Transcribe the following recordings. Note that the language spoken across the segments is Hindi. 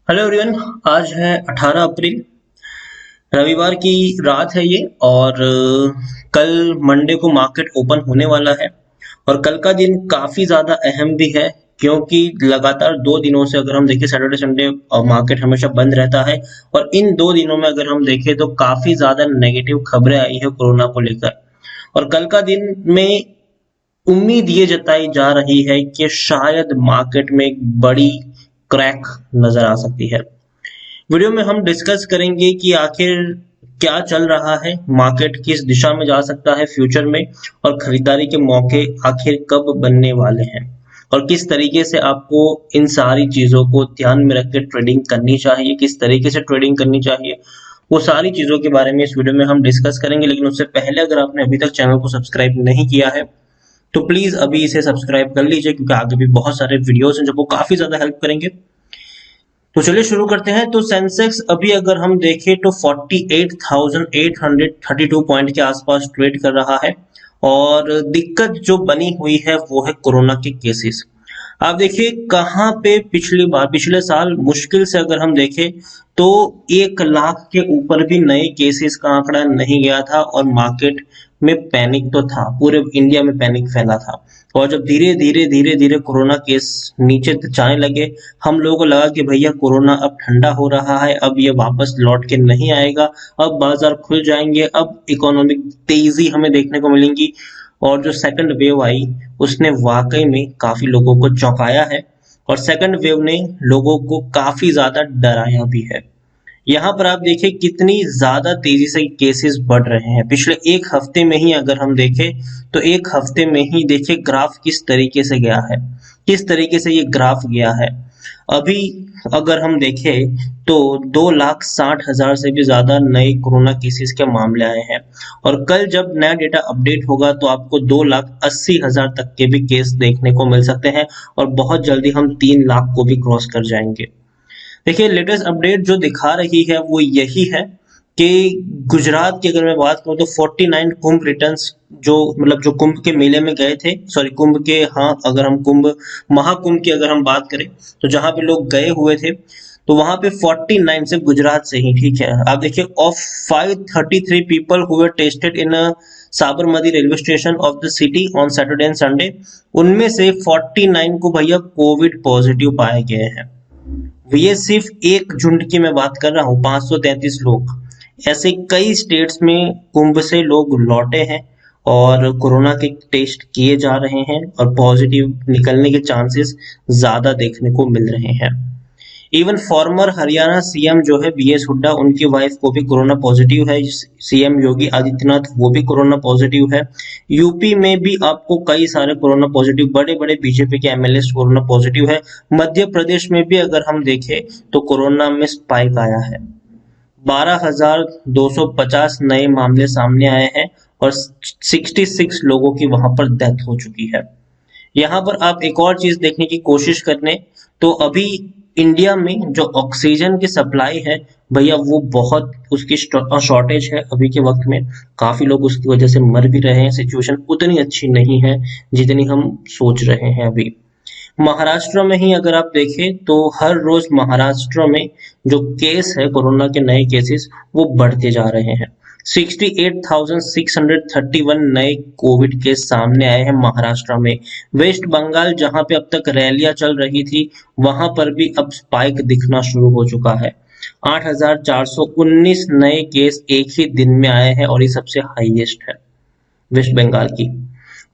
Hello everyone. आज है 18 अप्रैल, रविवार की रात है ये। और कल मंडे को मार्केट ओपन होने वाला है। और कल का दिन काफी ज्यादा अहम भी है, क्योंकि लगातार 2 दिनों से अगर हम देखें सैटरडे संडे मार्केट हमेशा बंद रहता है। और इन 2 दिनों में अगर हम देखें तो काफी ज्यादा नेगेटिव खबरें आई है कोरोना को लेकर। और कल का दिन में उम्मीद ये जताई जा रही है कि शायद मार्केट में एक बड़ी क्रैक नजर आ सकती है। वीडियो में हम डिस्कस करेंगे कि आखिर क्या चल रहा है, मार्केट किस दिशा में जा सकता है फ्यूचर में, और खरीदारी के मौके आखिर कब बनने वाले हैं, और किस तरीके से आपको इन सारी चीजों को ध्यान में रख के ट्रेडिंग करनी चाहिए, किस तरीके से ट्रेडिंग करनी चाहिए। वो सारी चीजों के बारे में इस वीडियो में हम डिस्कस करेंगे। लेकिन उससे पहले अगर आपने अभी तक चैनल को सब्सक्राइब नहीं किया है तो प्लीज अभी इसे सब्सक्राइब कर लीजिए, क्योंकि आगे भी बहुत सारे वीडियोस हैं जो आपको काफी ज्यादा हेल्प करेंगे। तो चलिए शुरू करते हैं। तो सेंसेक्स अभी अगर हम देखें तो 48,832 पॉइंट के आसपास ट्रेड कर रहा है। और दिक्कत जो बनी हुई है वो है कोरोना के केसेस। आप देखिए कहाँ पे पिछले साल मुश्किल से अगर हम देखें तो 1 लाख के ऊपर भी नए केसेस का आंकड़ा नहीं गया था, और मार्केट में पैनिक तो था, पूरे इंडिया में पैनिक फैला था। और जब धीरे धीरे कोरोना केस नीचे जाने लगे, हम लोगों को लगा कि भैया कोरोना अब ठंडा हो रहा है, अब ये वापस लौट के नहीं आएगा, अब बाजार खुल जाएंगे, अब इकोनॉमिक तेजी हमें देखने को मिलेंगी। और जो सेकंड वेव आई उसने वाकई में काफी लोगों को चौंकाया है, और सेकंड वेव ने लोगों को काफी ज्यादा डराया भी है। यहाँ पर आप देखिए कितनी ज्यादा तेजी से केसेस बढ़ रहे हैं। पिछले 1 हफ्ते में ही अगर हम देखें तो 1 हफ्ते में ही देखिए ग्राफ किस तरीके से गया है, किस तरीके से ये ग्राफ गया है। अभी अगर हम देखें तो 2,60,000 से भी ज्यादा नए कोरोना केसेस के मामले आए हैं। और कल जब नया डेटा अपडेट होगा तो आपको 2,80,000 तक के भी केस देखने को मिल सकते हैं, और बहुत जल्दी हम 3 लाख को भी क्रॉस कर जाएंगे। देखिए लेटेस्ट अपडेट जो दिखा रही है वो यही है कि गुजरात की अगर मैं बात करूं तो 49 कुंभ रिटर्न्स, जो मतलब जो कुंभ के मेले में गए थे, सॉरी कुंभ के, हाँ अगर हम कुंभ महाकुंभ की अगर हम बात करें तो जहां पे लोग गए हुए थे तो वहां पे 49 सिर्फ गुजरात से ही, ठीक है। आप देखिए of 533 people who were tested in Sabarmati railway station of the city on Saturday and Sunday, उनमें से 49 को भैया कोविड पॉजिटिव पाए गए हैं। ये सिर्फ एक झुंड की मैं बात कर रहा हूँ, 533 लोग। ऐसे कई स्टेट्स में कुंभ से लोग लौटे हैं और कोरोना के टेस्ट किए जा रहे हैं, और पॉजिटिव निकलने के चांसेस ज्यादा देखने को मिल रहे हैं। इवन फॉर्मर हरियाणा सीएम जो है बीएस हुड्डा, उनकी वाइफ को भी कोरोना पॉजिटिव है। सीएम योगी आदित्यनाथ वो भी कोरोना पॉजिटिव है। यूपी में भी आपको कई सारे कोरोना पॉजिटिव, बड़े बड़े बीजेपी के एमएलए कोरोना पॉजिटिव है। मध्य प्रदेश में भी अगर हम देखें तो कोरोना में स्पाइक आया है। 12,250 नए मामले सामने आए हैं, और 66 लोगों की वहां पर डेथ हो चुकी है। यहाँ पर आप एक और चीज देखने की कोशिश करने तो अभी इंडिया में जो ऑक्सीजन की सप्लाई है भैया वो बहुत उसकी शॉर्टेज है अभी के वक्त में। काफी लोग उसकी वजह से मर भी रहे हैं। सिचुएशन उतनी अच्छी नहीं है जितनी हम सोच रहे हैं अभी। महाराष्ट्र में ही अगर आप देखें तो हर रोज महाराष्ट्र में जो केस है कोरोना के नए केसेस वो बढ़ते जा रहे हैं। 68,631 नए कोविड केस सामने आए हैं महाराष्ट्र में। वेस्ट बंगाल जहां पे अब तक रैलियां चल रही थी वहां पर भी अब स्पाइक दिखना शुरू हो चुका है। 8,419 नए केस एक ही दिन में आए हैं, और ये सबसे हाईएस्ट है वेस्ट बंगाल की।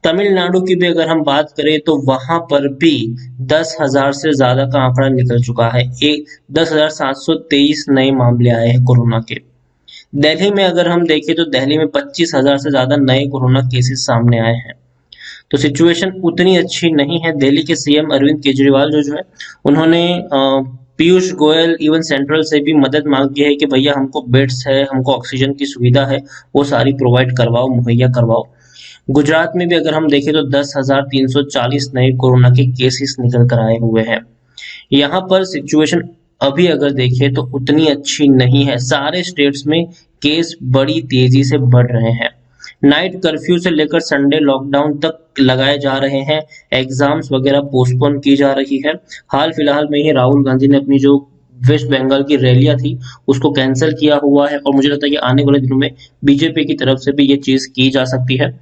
तमिलनाडु की भी अगर हम बात करें तो वहां पर भी 10,000 से ज्यादा का आंकड़ा निकल चुका है। 10,723 नए मामले आए हैं कोरोना के। दिल्ली में अगर हम देखें तो दिल्ली में 25,000 से ज्यादा नए कोरोना केसेस सामने आए हैं। तो सिचुएशन उतनी अच्छी नहीं है। दिल्ली के सीएम अरविंद केजरीवाल जो है उन्होंने पीयूष गोयल इवन सेंट्रल से भी मदद मांगी है कि भैया हमको बेड्स है, हमको ऑक्सीजन की सुविधा है, वो सारी प्रोवाइड करवाओ, मुहैया करवाओ। गुजरात में भी अगर हम देखें तो 10,340 नए कोरोना के केसेस निकल कर आए हुए हैं। यहाँ पर सिचुएशन अभी अगर देखें तो उतनी अच्छी नहीं है। सारे स्टेट्स में केस बड़ी तेजी से बढ़ रहे हैं। नाइट कर्फ्यू से लेकर संडे लॉकडाउन तक लगाए जा रहे हैं। एग्जाम्स वगैरह पोस्टपोन की जा रही है। हाल फिलहाल में ही राहुल गांधी ने अपनी जो वेस्ट बंगाल की रैलियां थी उसको कैंसिल किया हुआ है, और मुझे लगता है कि आने वाले दिनों में बीजेपी की तरफ से भी ये चीज की जा सकती है।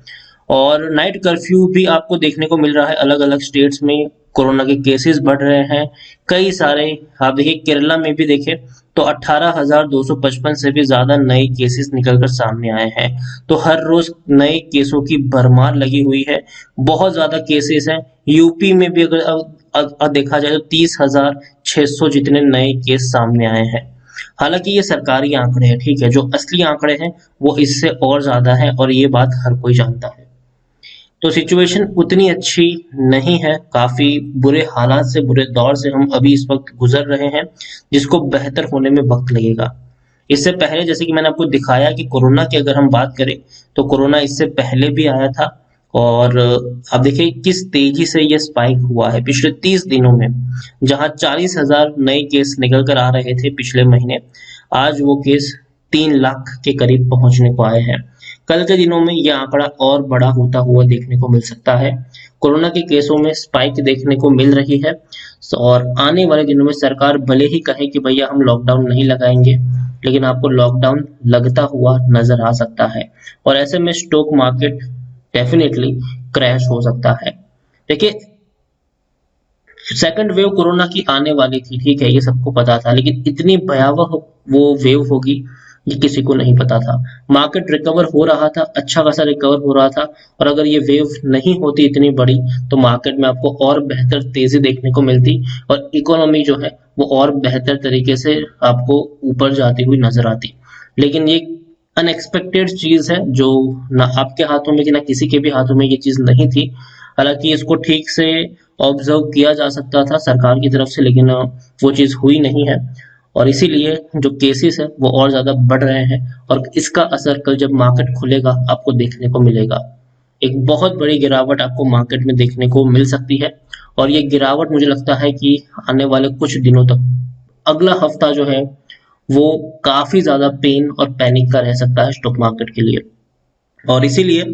और नाइट कर्फ्यू भी आपको देखने को मिल रहा है, अलग अलग स्टेट्स में कोरोना के केसेस बढ़ रहे हैं कई सारे। आप देखिए केरला में भी देखें तो 18,255 से भी ज्यादा नए केसेस निकलकर सामने आए हैं। तो हर रोज नए केसों की भरमार लगी हुई है, बहुत ज्यादा केसेस हैं। यूपी में भी अगर देखा जाए तो 30,600 जितने नए केस सामने आए हैं। हालांकि ये सरकारी आंकड़े हैं, ठीक है, जो असली आंकड़े हैं वो इससे और ज्यादा है, और ये बात हर कोई जानता है। तो सिचुएशन उतनी अच्छी नहीं है, काफी बुरे हालात से, बुरे दौर से हम अभी इस वक्त गुजर रहे हैं, जिसको बेहतर होने में वक्त लगेगा। इससे पहले जैसे कि मैंने आपको दिखाया कि कोरोना की अगर हम बात करें तो कोरोना इससे पहले भी आया था, और अब देखिए किस तेजी से ये स्पाइक हुआ है पिछले 30 दिनों में। जहां 40,000 नए केस निकल कर आ रहे थे पिछले महीने, आज वो केस 3 लाख के करीब पहुंचने को आए हैं। कल के दिनों में यह आंकड़ा और बड़ा होता हुआ देखने को मिल सकता है। कोरोना के केसों में स्पाइक देखने को मिल रही है, और आने वाले दिनों में सरकार भले ही कहे कि भैया हम लॉकडाउन नहीं लगाएंगे, लेकिन आपको लॉकडाउन लगता हुआ नजर आ सकता है, और ऐसे में स्टॉक मार्केट डेफिनेटली क्रैश हो सकता है। देखिए सेकंड वेव कोरोना की आने वाली थी, ठीक है, ये सबको पता था, लेकिन इतनी भयावह वो वेव होगी ये किसी को नहीं पता था। मार्केट रिकवर हो रहा था, अच्छा खासा रिकवर हो रहा था, और अगर ये वेव नहीं होती इतनी बड़ी तो मार्केट में आपको और बेहतर तेजी देखने को मिलती, और इकोनॉमी जो है वो और बेहतर तरीके से आपको ऊपर जाती हुई नजर आती। लेकिन ये अनएक्सपेक्टेड चीज है जो ना आपके हाथों में थी ना किसी के भी हाथों में ये चीज नहीं थी। हालांकि इसको ठीक से ऑब्जर्व किया जा सकता था सरकार की तरफ से, लेकिन वो चीज हुई नहीं है, और इसीलिए जो केसेस है वो और ज्यादा बढ़ रहे हैं, और इसका असर कल जब मार्केट खुलेगा आपको देखने को मिलेगा। एक बहुत बड़ी गिरावट आपको मार्केट में देखने को मिल सकती है, और ये गिरावट मुझे लगता है कि आने वाले कुछ दिनों तक, अगला हफ्ता जो है वो काफी ज्यादा पेन और पैनिक का रह सकता है स्टॉक मार्केट के लिए। और इसीलिए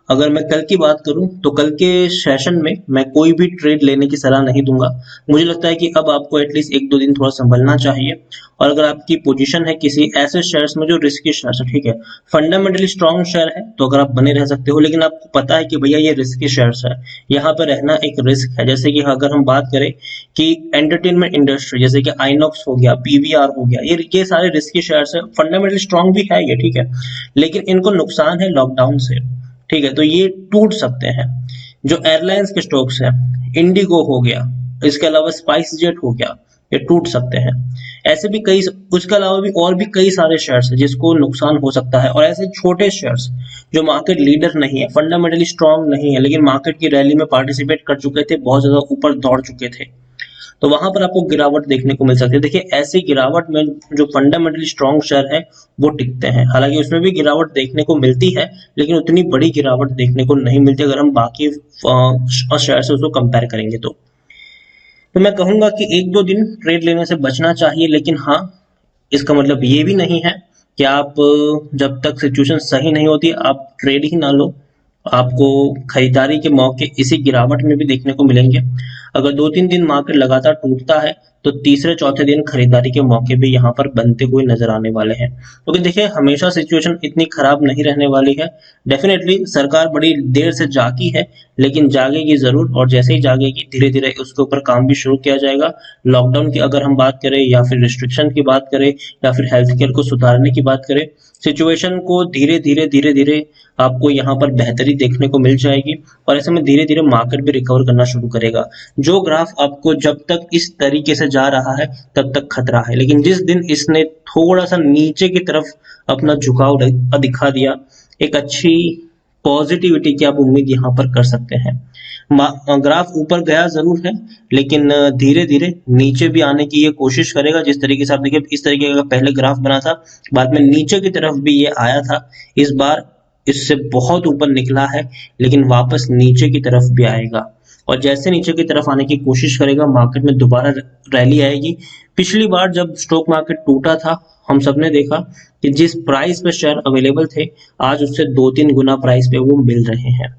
अगर मैं कल की बात करूं तो कल के सेशन में मैं कोई भी ट्रेड लेने की सलाह नहीं दूंगा। मुझे लगता है कि अब आपको एटलीस्ट 1-2 दिन थोड़ा संभलना चाहिए, और अगर आपकी पोजीशन है किसी ऐसे शेयर्स में जो रिस्की शेयर्स है, ठीक है, फंडामेंटली स्ट्रॉन्ग शेयर है तो अगर आप बने रह सकते हो, लेकिन आपको पता है कि भैया ये रिस्की शेयर्स है, यहाँ पर रहना एक रिस्क है। जैसे कि अगर हम बात करें कि एंटरटेनमेंट इंडस्ट्री जैसे कि आइनॉक्स हो गया, पीवीआर हो गया, ये सारे रिस्की शेयर्स है, फंडामेंटली स्ट्रॉन्ग भी है ये, ठीक है, लेकिन इनको नुकसान है लॉकडाउन से, ठीक है, तो ये टूट सकते हैं। जो एयरलाइंस के स्टॉक्स हैं, इंडिगो हो गया, इसके अलावा स्पाइस जेट हो गया, ये टूट सकते हैं। ऐसे भी कई, उसके अलावा भी और भी कई सारे शेयर्स हैं जिसको नुकसान हो सकता है, और ऐसे छोटे शेयर्स जो मार्केट लीडर नहीं है, फंडामेंटली स्ट्रांग नहीं है, लेकिन मार्केट की रैली में पार्टिसिपेट कर चुके थे, बहुत ज्यादा ऊपर दौड़ चुके थे, तो वहां पर आपको गिरावट देखने को मिल सकती है। देखिए ऐसी गिरावट में जो फंडामेंटली स्ट्रॉन्ग शेयर है वो टिकते हैं, हालांकि उसमें भी गिरावट देखने को मिलती है, लेकिन उतनी बड़ी गिरावट देखने को नहीं मिलती अगर हम बाकी शेयर से उसको कंपेयर करेंगे तो मैं कहूंगा कि 1-2 दिन ट्रेड लेने से बचना चाहिए। लेकिन हाँ, इसका मतलब ये भी नहीं है कि आप जब तक सिचुएशन सही नहीं होती आप ट्रेड ही ना लो। आपको खरीदारी के मौके इसी गिरावट में भी देखने को मिलेंगे। अगर 2-3 दिन मार्केट लगातार टूटता है तो तीसरे चौथे दिन खरीदारी के मौके भी यहाँ पर बनते हुए नजर आने वाले हैं, क्योंकि देखिए हमेशा सिचुएशन इतनी खराब नहीं रहने वाली है। डेफिनेटली सरकार बड़ी देर से जागी है, लेकिन जागेगी जरूर, और जैसे ही जागेगी धीरे धीरे उसके ऊपर काम भी शुरू किया जाएगा। लॉकडाउन की अगर हम बात करें या फिर रिस्ट्रिक्शन की बात करें या फिर हेल्थ केयर को सुधारने की बात करें, सिचुएशन को धीरे धीरे आपको यहाँ पर बेहतरी देखने को मिल जाएगी, और ऐसे में धीरे धीरे मार्केट भी रिकवर करना शुरू करेगा। जो ग्राफ आपको जब तक इस तरीके से जा रहा है तब तक खतरा है, लेकिन जिस दिन इसने थोड़ा सा नीचे की तरफ अपना झुकाव दिखा दिया, एक अच्छी पॉजिटिविटी की आप उम्मीद यहाँ पर कर सकते हैं। ग्राफ ऊपर गया जरूर है, लेकिन धीरे धीरे नीचे भी आने की ये कोशिश करेगा। जिस तरीके से आप देखिए इस तरीके का पहले ग्राफ बना था, बाद में नीचे की तरफ भी ये आया था, इस बार इससे बहुत ऊपर निकला है, लेकिन वापस नीचे की तरफ भी आएगा, और जैसे नीचे की तरफ आने की कोशिश करेगा मार्केट में दोबारा रैली आएगी। पिछली बार जब स्टॉक मार्केट टूटा था हम सबने देखा कि जिस प्राइस पे शेयर अवेलेबल थे आज उससे 2-3 गुना प्राइस पे वो मिल रहे हैं।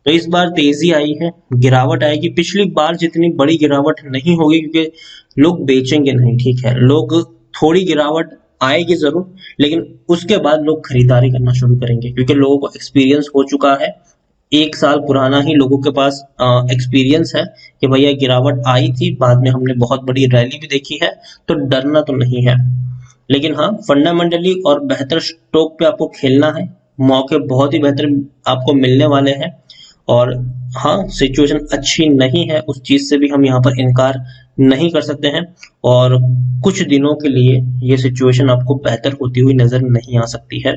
तो इस बार तेजी आई है, गिरावट आएगी। पिछली बार जितनी बड़ी गिरावट नहीं होगी क्योंकि लोग बेचेंगे नहीं, ठीक है। लोग थोड़ी गिरावट आएगी जरूर, लेकिन उसके बाद लोग खरीदारी करना शुरू करेंगे क्योंकि लोगों को एक्सपीरियंस हो चुका है। 1 साल पुराना ही लोगों के पास एक्सपीरियंस है कि भैया गिरावट आई थी, बाद में हमने बहुत बड़ी रैली भी देखी है, तो डरना तो नहीं है। लेकिन हाँ, फंडामेंटली और बेहतर स्टॉक पे आपको खेलना है। मौके बहुत ही बेहतर आपको मिलने वाले हैं। और हाँ, सिचुएशन अच्छी नहीं है, उस चीज से भी हम यहाँ पर इनकार नहीं कर सकते हैं। और कुछ दिनों के लिए ये सिचुएशन आपको बेहतर होती हुई नजर नहीं आ सकती है,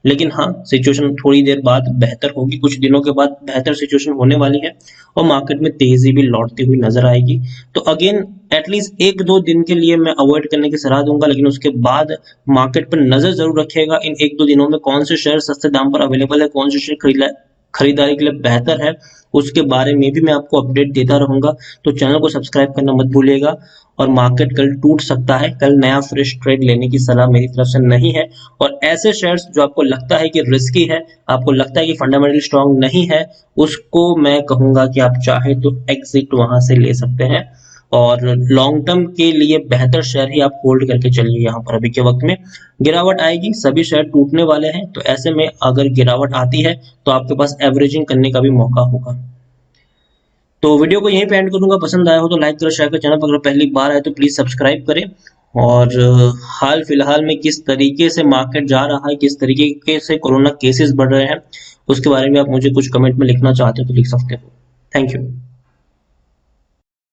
लेकिन हाँ, सिचुएशन थोड़ी देर बाद बेहतर होगी, कुछ दिनों के बाद बेहतर सिचुएशन होने वाली है और मार्केट में तेजी भी लौटती हुई नजर आएगी। तो अगेन एटलीस्ट 1-2 दिन के लिए मैं अवॉइड करने की सलाह दूंगा, लेकिन उसके बाद मार्केट पर नजर जरूर रखिएगा इन 1-2 दिनों में कौन से शेयर सस्ते दाम पर अवेलेबल है, कौन से शेयर खरीदारी के लिए बेहतर है, उसके बारे में भी मैं आपको अपडेट देता रहूंगा। तो चैनल को सब्सक्राइब करना मत भूलिएगा। और मार्केट कल टूट सकता है, कल नया फ्रेश ट्रेड लेने की सलाह मेरी तरफ से नहीं है। और ऐसे शेयर्स जो आपको लगता है कि रिस्की है, आपको लगता है कि फंडामेंटली स्ट्रांग नहीं है, उसको मैं कहूंगा कि आप चाहे तो एग्जिट वहां से ले सकते हैं। और लॉन्ग टर्म के लिए बेहतर शेयर ही आप होल्ड करके चलिए। यहाँ पर अभी के वक्त में गिरावट आएगी, सभी शेयर टूटने वाले हैं, तो ऐसे में अगर गिरावट आती है तो आपके पास एवरेजिंग करने का भी मौका होगा। तो वीडियो को यहीं पे एंड करूंगा। पसंद आया हो तो लाइक करो, शेयर करो। चैनल पर अगर पहली बार आए तो प्लीज सब्सक्राइब करें। और हाल फिलहाल में किस तरीके से मार्केट जा रहा है, किस तरीके से कोरोना केसेस बढ़ रहे हैं, उसके बारे में आप मुझे कुछ कमेंट में लिखना चाहते हो तो लिख सकते हो। Thank you.